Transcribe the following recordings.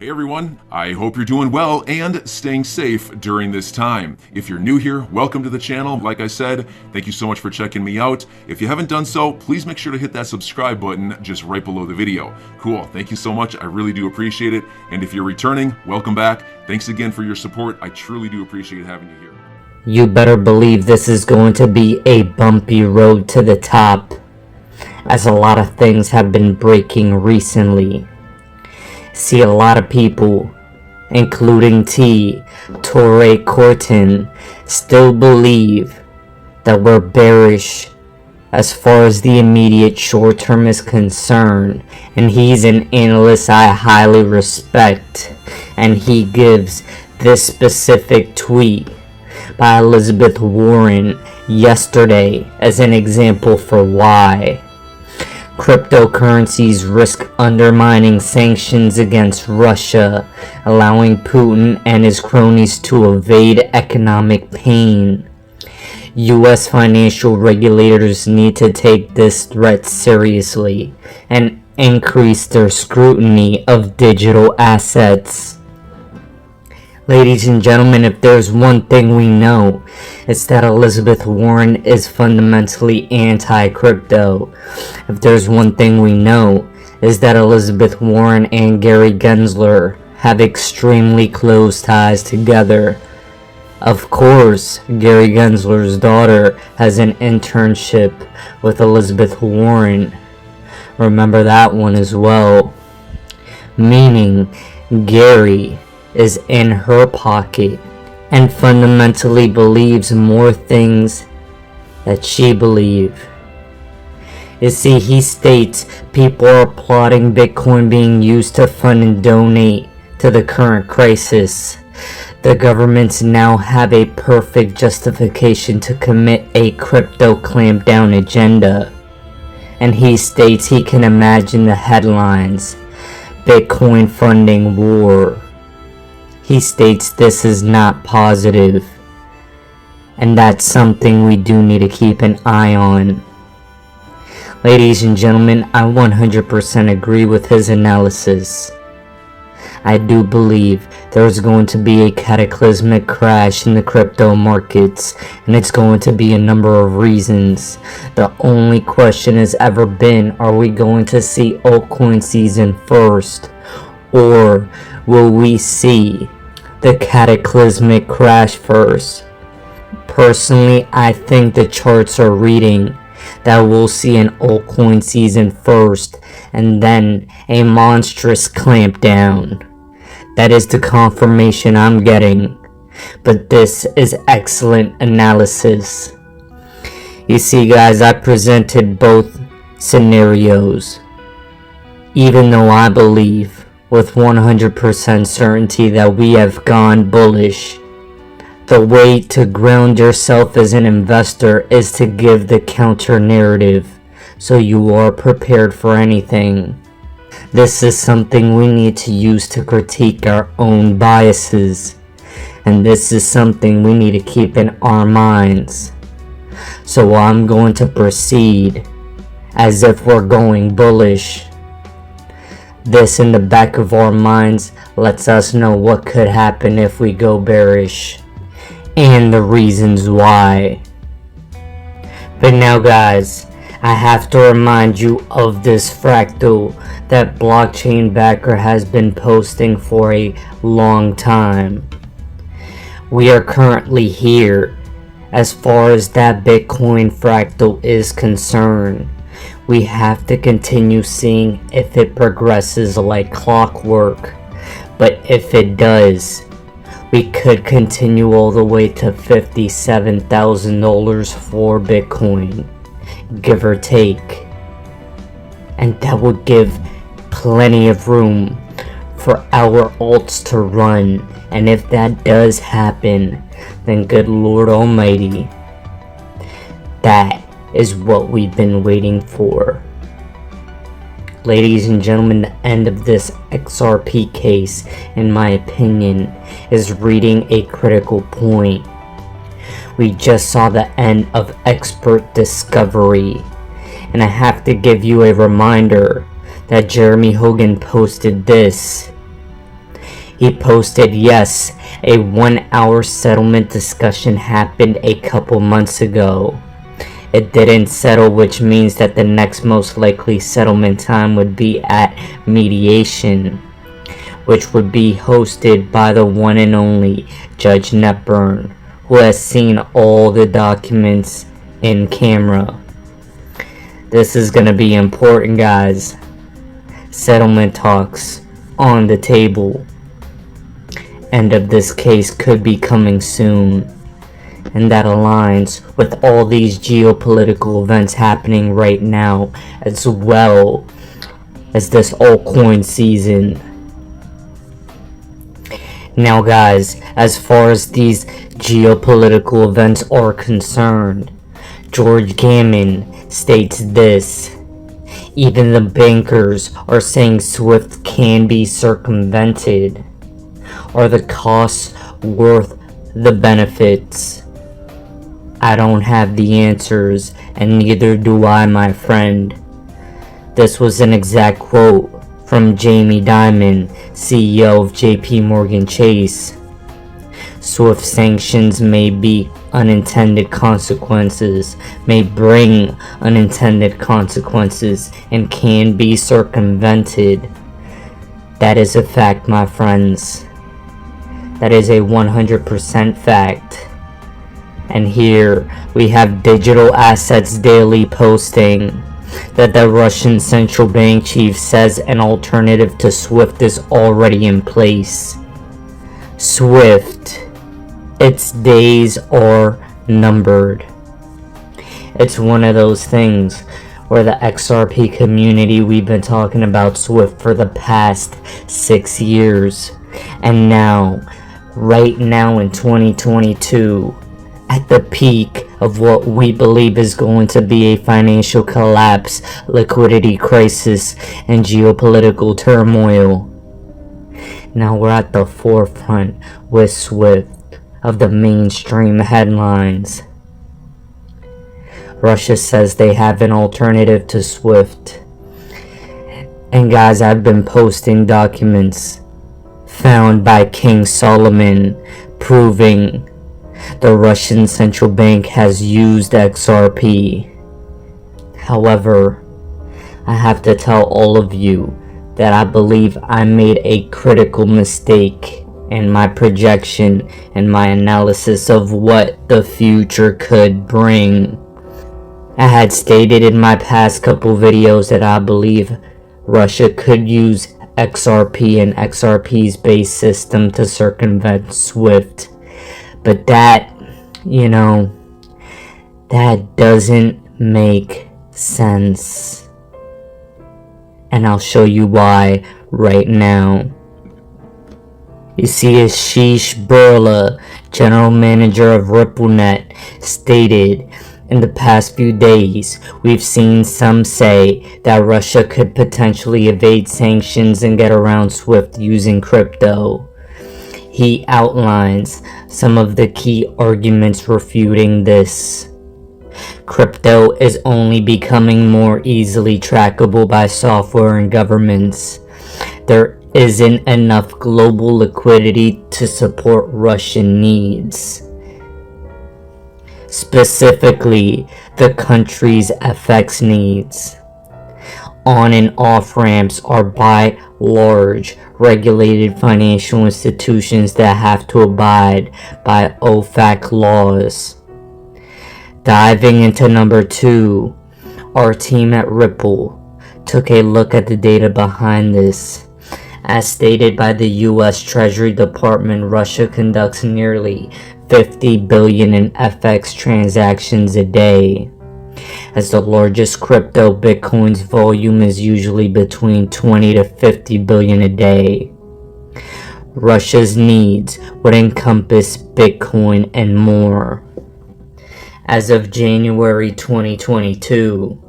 Hey everyone, I hope you're doing well and staying safe during this time. If you're new here, welcome to the channel. Like I said, thank you so much for checking me out. If you haven't done so, please make sure to hit that subscribe button just right below the video. Cool, thank you so much. I really do appreciate it. And if you're returning, welcome back. Thanks again for your support. I truly do appreciate having you here. You better believe this is going to be a bumpy road to the top, as a lot of things have been breaking recently. See, a lot of people, including Torrey Corton, still believe that we're bearish as far as the immediate short term is concerned, and he's an analyst I highly respect, and he gives this specific tweet by Elizabeth Warren yesterday as an example for why. Cryptocurrencies risk undermining sanctions against Russia, allowing Putin and his cronies to evade economic pain. U.S. financial regulators need to take this threat seriously and increase their scrutiny of digital assets. Ladies and gentlemen, if there's one thing we know, it's that Elizabeth Warren is fundamentally anti-crypto. If there's one thing we know, is that Elizabeth Warren and Gary Gensler have extremely close ties together. Of course, Gary Gensler's daughter has an internship with Elizabeth Warren. Remember that one as well. Meaning, Gary is in her pocket and fundamentally believes more things that she believes. You see, he states people are applauding Bitcoin being used to fund and donate to the current crisis. The governments now have a perfect justification to commit a crypto clampdown agenda. And he states he can imagine the headlines: Bitcoin funding war. He states this is not positive, and that's something we do need to keep an eye on. Ladies and gentlemen, I 100% agree with his analysis. I do believe there's going to be a cataclysmic crash in the crypto markets, and it's going to be a number of reasons. The only question has ever been, are we going to see altcoin season first, or will we see the cataclysmic crash first? Personally, I think the charts are reading that we'll see an altcoin season first and then a monstrous clampdown. That is the confirmation I'm getting, but this is excellent analysis. You see, guys, I presented both scenarios, even though I believe with 100% certainty that we have gone bullish. The way to ground yourself as an investor is to give the counter narrative, so you are prepared for anything. This is something we need to use to critique our own biases, and this is something we need to keep in our minds. So I'm going to proceed as if we're going bullish. This in the back of our minds lets us know what could happen if we go bearish, and the reasons why. But now, guys, I have to remind you of this fractal that Blockchain Backer has been posting for a long time. We are currently here as far as that Bitcoin fractal is concerned. We have to continue seeing if it progresses like clockwork, but if it does, we could continue all the way to $57,000 for Bitcoin, give or take, and that would give plenty of room for our alts to run. And if that does happen, then good Lord Almighty, that is what we've been waiting for. Ladies and gentlemen, the end of this XRP case, in my opinion, is reaching a critical point. We just saw the end of expert discovery, and I have to give you a reminder that Jeremy Hogan posted this. He posted, yes, a 1-hour settlement discussion happened a couple months ago. It didn't settle, which means that the next most likely settlement time would be at mediation, which would be hosted by the one and only Judge Netburn, who has seen all the documents in camera. This is gonna be important, guys. Settlement talks on the table. End of this case could be coming soon. And that aligns with all these geopolitical events happening right now, as well as this altcoin season. Now guys, as far as these geopolitical events are concerned, George Gammon states this: even the bankers are saying SWIFT can be circumvented. Are the costs worth the benefits? I don't have the answers, and neither do I, my friend. This was an exact quote from Jamie Dimon, CEO of JP Morgan Chase. SWIFT sanctions may be unintended consequences, may bring unintended consequences, and can be circumvented. That is a fact, my friends. That is a 100% fact. And here we have Digital Assets Daily posting that the Russian central bank chief says an alternative to SWIFT is already in place. SWIFT, its days are numbered. It's one of those things where the XRP community, we've been talking about SWIFT for the past 6 years, and now, right now in 2022, at the peak of what we believe is going to be a financial collapse, liquidity crisis, and geopolitical turmoil. Now we're at the forefront with SWIFT of the mainstream headlines. Russia says they have an alternative to SWIFT. And guys, I've been posting documents found by King Solomon proving the Russian central bank has used XRP. However, I have to tell all of you that I believe I made a critical mistake in my projection and my analysis of what the future could bring. I had stated in my past couple videos that I believe Russia could use XRP and XRP's base system to circumvent SWIFT. But that, that doesn't make sense. And I'll show you why right now. You see, Ashish Burla, general manager of RippleNet, stated, in the past few days, we've seen some say that Russia could potentially evade sanctions and get around SWIFT using crypto. He outlines some of the key arguments refuting this. Crypto is only becoming more easily trackable by software and governments. There isn't enough global liquidity to support Russian needs. Specifically, the country's FX needs. On and off ramps are by large regulated financial institutions that have to abide by OFAC laws. Diving into number 2, our team at Ripple took a look at the data behind this. As stated by the US Treasury Department, Russia conducts nearly 50 billion in FX transactions a day. As the largest crypto, Bitcoin's volume is usually between 20 to 50 billion a day. Russia's needs would encompass Bitcoin and more. As of January 2022,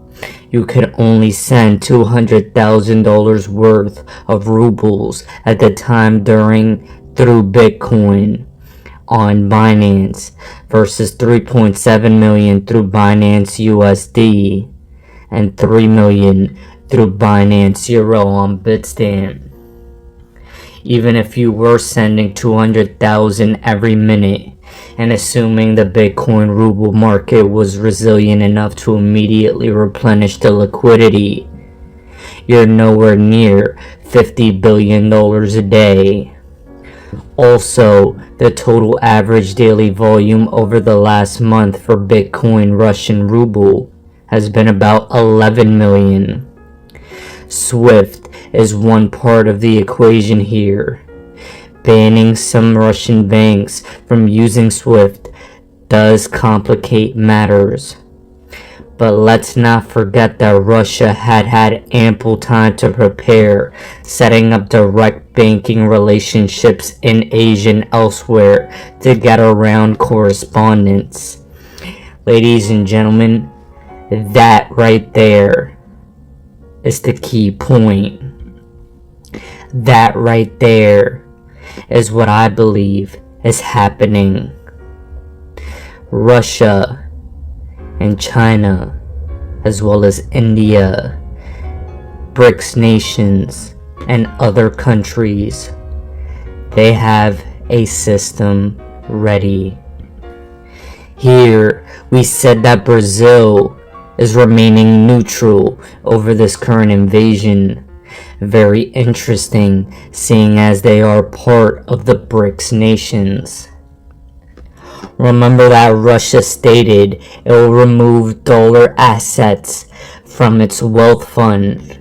you could only send $200,000 worth of rubles at the time through Bitcoin on Binance versus 3.7 million through Binance USD and 3 million through Binance Euro on Bitstamp. even if you were sending 200,000 every minute, and assuming the Bitcoin ruble market was resilient enough to immediately replenish the liquidity, you're nowhere near $50 billion a day. Also, the total average daily volume over the last month for Bitcoin Russian ruble has been about 11 million. SWIFT is one part of the equation here. Banning some Russian banks from using SWIFT does complicate matters. But let's not forget that Russia had ample time to prepare, setting up direct banking relationships in Asia and elsewhere to get around correspondence. Ladies and gentlemen, that right there is the key point. That right there is what I believe is happening. Russia and China, as well as India, BRICS nations, and other countries, they have a system ready. Here, we said that Brazil is remaining neutral over this current invasion. Very interesting, seeing as they are part of the BRICS nations. Remember that Russia stated it will remove dollar assets from its wealth fund.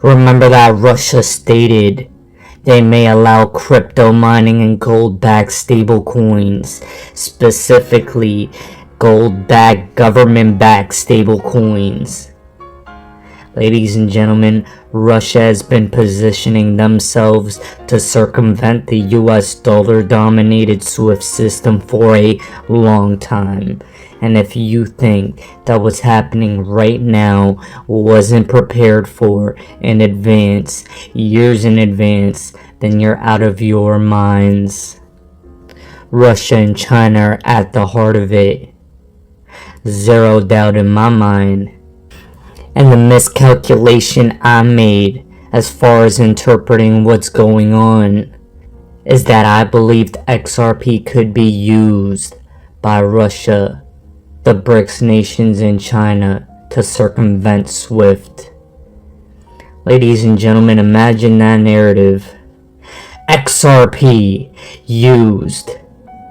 Remember that Russia stated they may allow crypto mining and gold-backed stablecoins, specifically gold-backed government-backed stablecoins. Ladies and gentlemen, Russia has been positioning themselves to circumvent the US dollar-dominated SWIFT system for a long time. And if you think that what's happening right now wasn't prepared for in advance, years in advance, then you're out of your minds. Russia and China are at the heart of it. Zero doubt in my mind. And the miscalculation I made as far as interpreting what's going on is that I believed XRP could be used by Russia, the BRICS nations, and China to circumvent SWIFT. Ladies and gentlemen, imagine that narrative. XRP used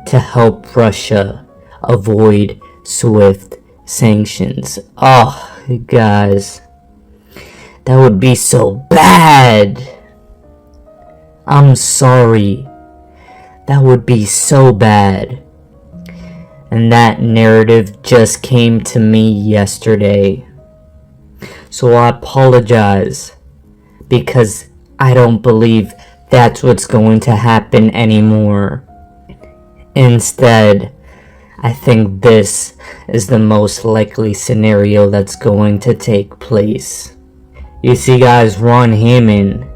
to help Russia avoid SWIFT sanctions. Oh, guys, that would be so bad. I'm sorry. That would be so bad. And that narrative just came to me yesterday. So I apologize, because I don't believe that's what's going to happen anymore. Instead, I think this is the most likely scenario that's going to take place. You see, guys, Ron Hammond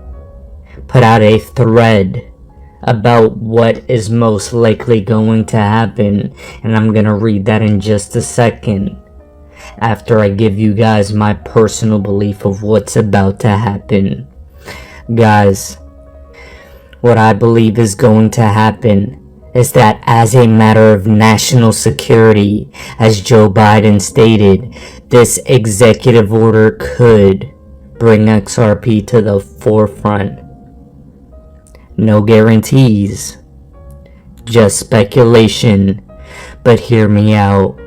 put out a thread about what is most likely going to happen, and I'm gonna read that in just a second after I give you guys my personal belief of what's about to happen. Guys, what I believe is going to happen is that as a matter of national security, as Joe Biden stated, this executive order could bring XRP to the forefront. No guarantees, just speculation, but hear me out.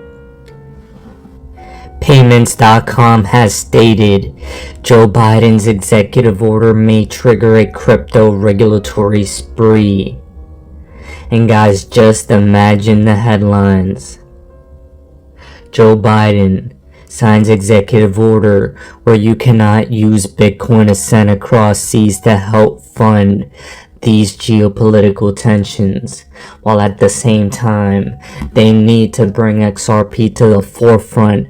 Payments.com has stated Joe Biden's executive order may trigger a crypto regulatory spree. And guys, just imagine the headlines. Joe Biden signs executive order where you cannot use Bitcoin to send across seas to help fund these geopolitical tensions, while at the same time they need to bring XRP to the forefront.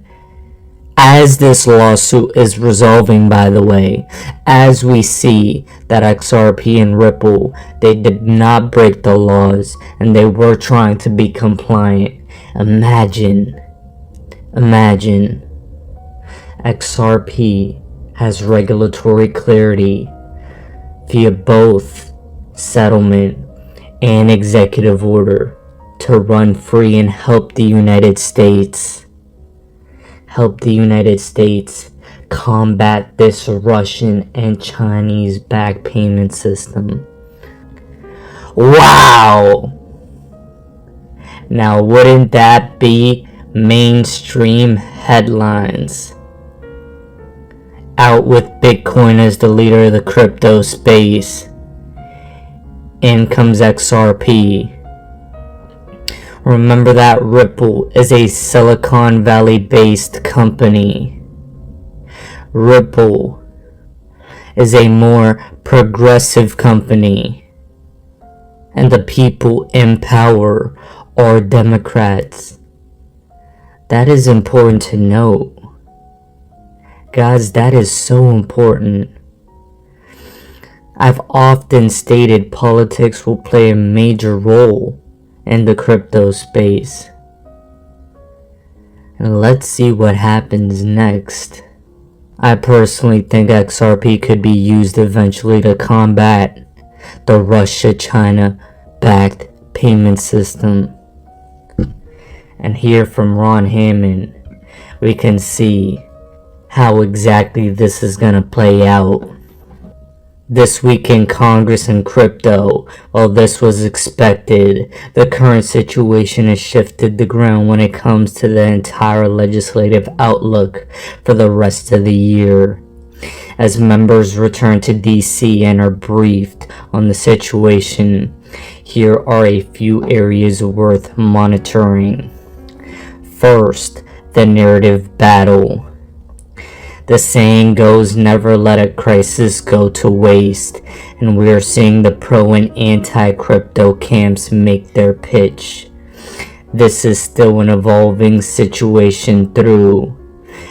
As this lawsuit is resolving, by the way, as we see that XRP and Ripple, they did not break the laws and they were trying to be compliant. Imagine, XRP has regulatory clarity via both settlement and executive order to run free and help the United States combat this Russian and Chinese back payment system. Wow! Now wouldn't that be mainstream headlines? Out with Bitcoin as the leader of the crypto space. In comes XRP. Remember that Ripple is a Silicon Valley based company. Ripple is a more progressive company. And the people in power are Democrats. That is important to note. Guys, that is so important. I've often stated politics will play a major role in the crypto space. And let's see what happens next. I personally think XRP could be used eventually to combat the Russia-China backed payment system. And here from Ron Hammond, we can see how exactly this is gonna play out. This week in Congress and crypto, while this was expected, the current situation has shifted the ground when it comes to the entire legislative outlook for the rest of the year. As members return to DC and are briefed on the situation, here are a few areas worth monitoring. First, the narrative battle. The saying goes, never let a crisis go to waste, and we are seeing the pro and anti-crypto camps make their pitch. This is still an evolving situation through,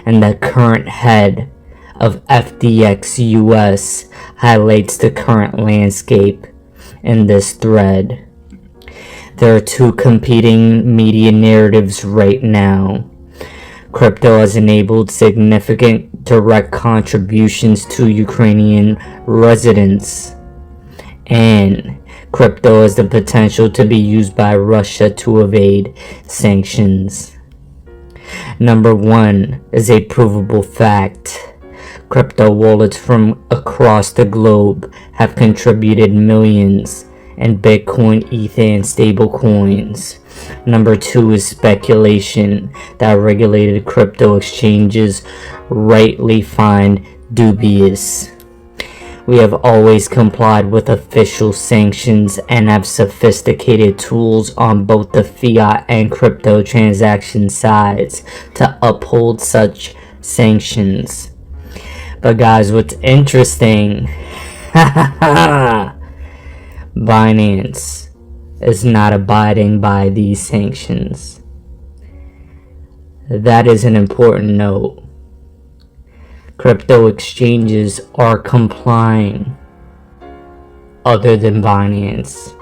and the current head of FTX US highlights the current landscape in this thread. There are two competing media narratives right now. Crypto has enabled significant direct contributions to Ukrainian residents, and crypto has the potential to be used by Russia to evade sanctions. Number one is a provable fact. Crypto wallets from across the globe have contributed millions in Bitcoin, Ether, and stablecoins. Number two is speculation that regulated crypto exchanges rightly find dubious. We have always complied with official sanctions and have sophisticated tools on both the fiat and crypto transaction sides to uphold such sanctions. But guys, what's interesting, Binance is not abiding by these sanctions. That is an important note. Crypto exchanges are complying other than Binance.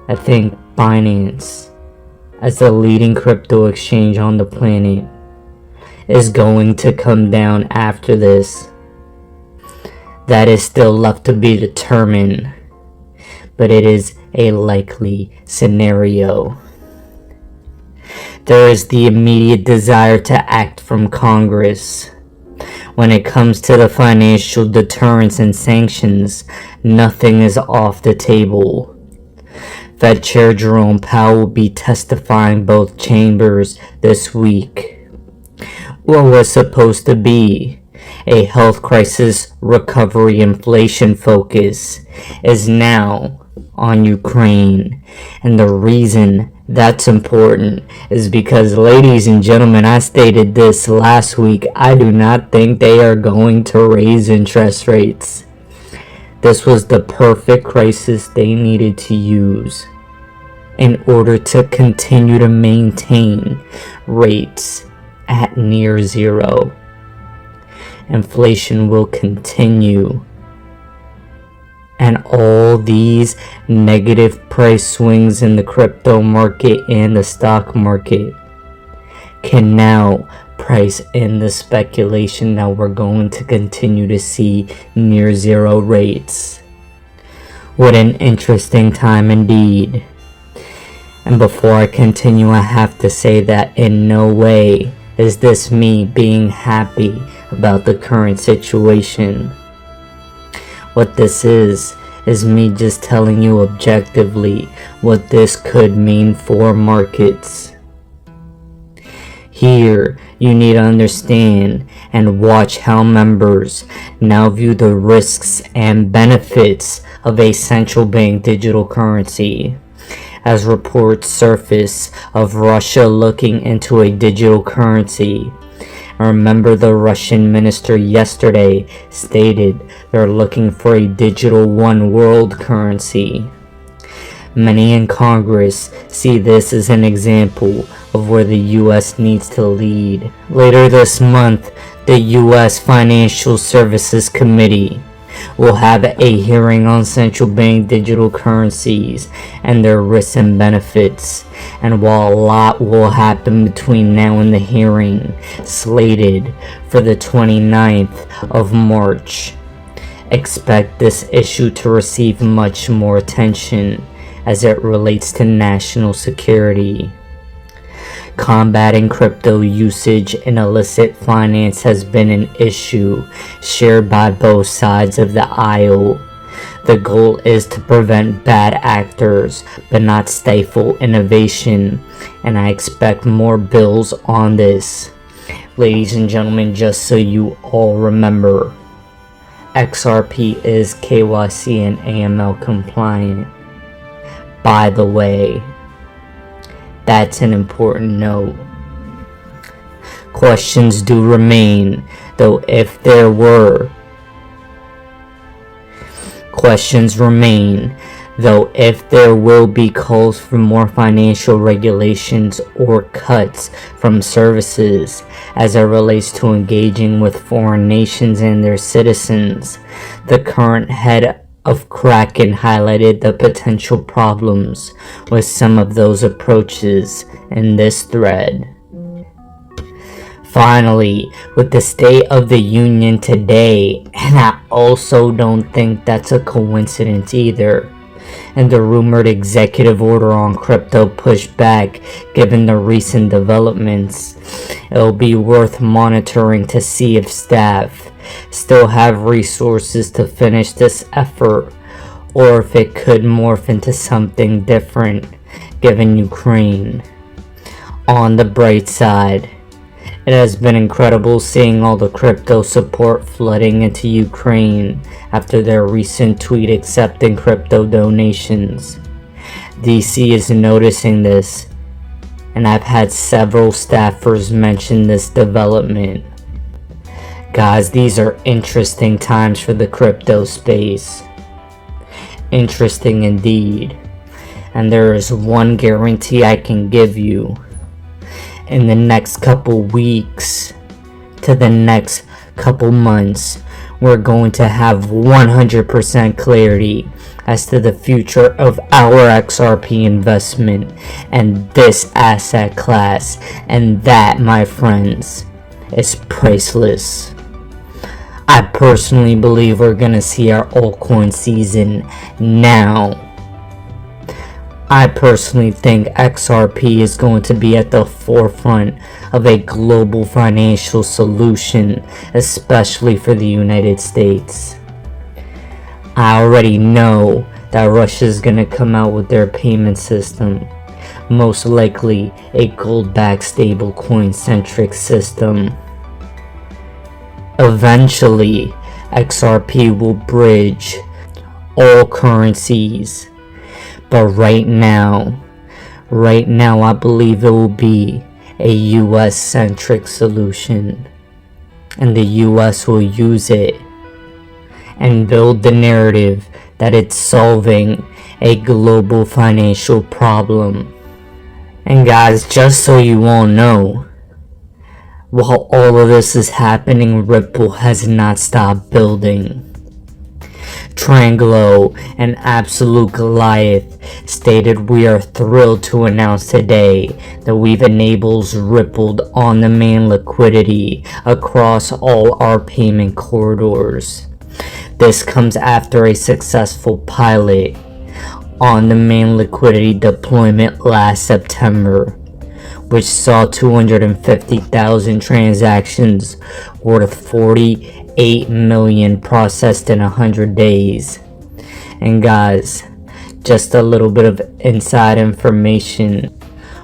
I think Binance, as the leading crypto exchange on the planet, is going to come down after this. That is still left to be determined, but it is a likely scenario. There is the immediate desire to act from Congress. When it comes to the financial deterrence and sanctions, nothing is off the table. Fed Chair Jerome Powell will be testifying both chambers this week. What was supposed to be a health crisis recovery inflation focus is now on Ukraine. And the reason that's important is because, ladies and gentlemen, I stated this last week, I do not think they are going to raise interest rates. This was the perfect crisis they needed to use in order to continue to maintain rates at near zero. Inflation will continue, and all these negative price swings in the crypto market and the stock market can now price in the speculation that we're going to continue to see near zero rates. What an interesting time indeed. And before I continue, I have to say that in no way is this me being happy about the current situation. What this is me just telling you objectively what this could mean for markets. Here, you need to understand and watch how members now view the risks and benefits of a central bank digital currency, as reports surface of Russia looking into a digital currency. Remember, the Russian minister yesterday stated they're looking for a digital one world currency. Many in Congress see this as an example of where the US needs to lead. Later this month, the US Financial Services Committee will have a hearing on central bank digital currencies and their risks and benefits. And while a lot will happen between now and the hearing, slated for the 29th of March, expect this issue to receive much more attention as it relates to national security. Combating crypto usage in illicit finance has been an issue shared by both sides of the aisle. The goal is to prevent bad actors but not stifle innovation, and I expect more bills on this. Ladies and gentlemen, just so you all remember, XRP is KYC and AML compliant. By the way, that's an important note. Questions do remain, though if there will be calls for more financial regulations or cuts from services as it relates to engaging with foreign nations and their citizens. The current head of Kraken highlighted the potential problems with some of those approaches in this thread. Finally, with the State of the Union today, and I also don't think that's a coincidence either, and the rumored executive order on crypto pushed back given the recent developments, it'll be worth monitoring to see if staff still have resources to finish this effort, or if it could morph into something different given Ukraine. On the bright side, it has been incredible seeing all the crypto support flooding into Ukraine after their recent tweet accepting crypto donations. DC is noticing this, and I've had several staffers mention this development. Guys, these are interesting times for the crypto space. Interesting indeed. And there is one guarantee I can give you. In the next couple weeks to the next couple months, we're going to have 100% clarity as to the future of our XRP investment and this asset class. And that, my friends, is priceless. I personally believe we're gonna see our altcoin season now. I personally think XRP is going to be at the forefront of a global financial solution, especially for the United States. I already know that Russia is gonna come out with their payment system, most likely a gold-backed stablecoin centric system. Eventually, XRP will bridge all currencies, but right now I believe it will be a US centric solution, and the US will use it and build the narrative that it's solving a global financial problem. And guys, just so you all know, while all of this is happening, Ripple has not stopped building. Tranglo, an absolute Goliath, stated, "We are thrilled to announce today that we've enabled Ripple on-demand liquidity across all our payment corridors. This comes after a successful pilot on-demand liquidity deployment last September, which saw 250,000 transactions worth 48 million processed in 100 days. And guys, just a little bit of inside information.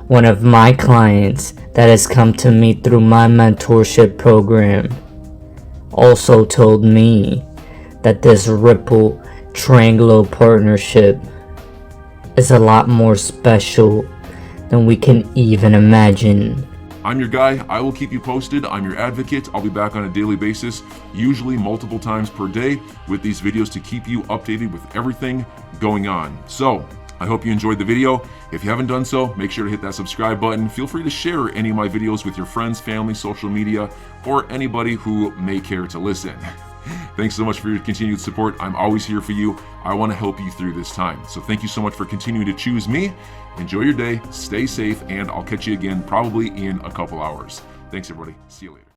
One of my clients that has come to me through my mentorship program also told me that this Ripple Tranglo partnership is a lot more special than we can even imagine." I'm your guy. I will keep you posted. I'm your advocate. I'll be back on a daily basis, usually multiple times per day, with these videos to keep you updated with everything going on. So I hope you enjoyed the video. If you haven't done so, make sure to hit that subscribe button. Feel free to share any of my videos with your friends, family, social media, or anybody who may care to listen. Thanks so much for your continued support. I'm always here for you. I want to help you through this time. So thank you so much for continuing to choose me. Enjoy your day, stay safe, and I'll catch you again probably in a couple hours. Thanks, everybody. See you later.